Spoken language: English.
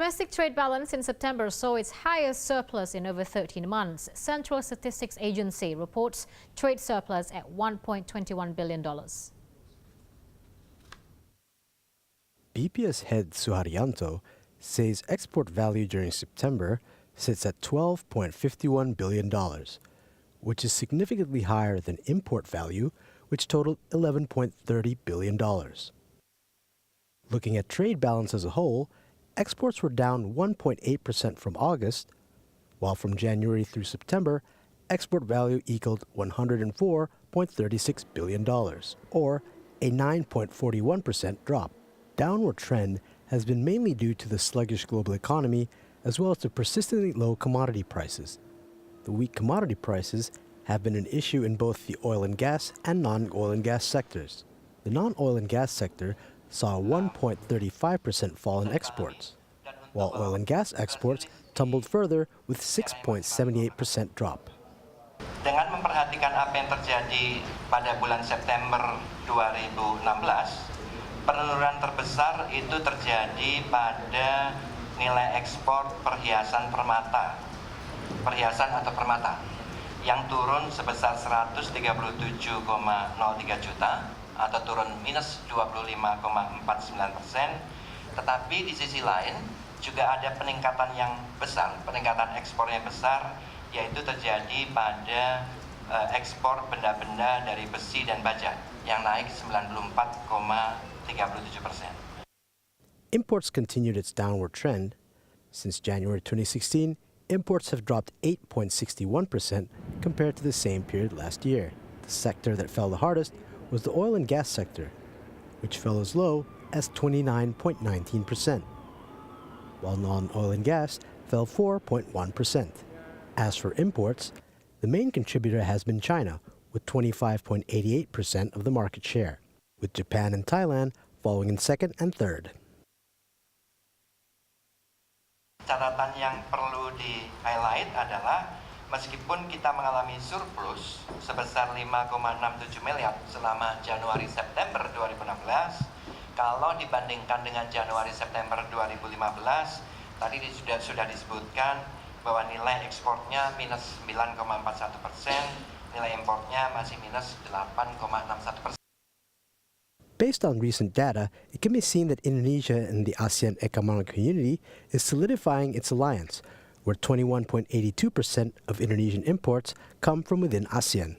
Domestic trade balance in September saw its highest surplus in over 13 months. Central Statistics Agency reports trade surplus at $1.21 billion. BPS head Suharyanto says export value during September sits at $12.51 billion, which is significantly higher than import value, which totaled $11.30 billion. Looking at trade balance as a whole, exports were down 1.8% from August, while from January through September, export value equaled $104.36 billion, or a 9.41% drop. Downward trend has been mainly due to the sluggish global economy as well as to persistently low commodity prices. The weak commodity prices have been an issue in both the oil and gas and non-oil and gas sectors. The non-oil and gas sector saw a 1.35% fall in exports, while oil and gas exports tumbled further with 6.78% drop. Dengan memperhatikan apa yang terjadi pada bulan September 2016, penurunan terbesar itu terjadi pada nilai ekspor perhiasan atau permata, yang turun sebesar 137,03 juta atau turun minus 25,49%. Tetapi di sisi lain juga ada peningkatan yang besar, peningkatan ekspor yang besar, yaitu terjadi pada ekspor benda-benda dari besi dan baja yang naik 94,37%. Imports continued its downward trend. Since January 2016, imports have dropped 8.61% compared to the same period last year. The sector that fell the hardest was the oil and gas sector, which fell as low as 29.19%, while non-oil and gas fell 4.1%. As for imports, the main contributor has been China, with 25.88% of the market share, with Japan and Thailand following in second and third. Catatan yang perlu di-highlight adalah meskipun kita mengalami surplus sebesar 5,67 miliar selama Januari-September 2016, kalau dibandingkan dengan Januari-September 2015, tadi sudah disebutkan bahwa nilai ekspornya minus 9,41%, nilai importnya masih minus 8,61%. Based on recent data, it can be seen that Indonesia and the ASEAN Economic Community is solidifying its alliance, where 21.82% of Indonesian imports come from within ASEAN.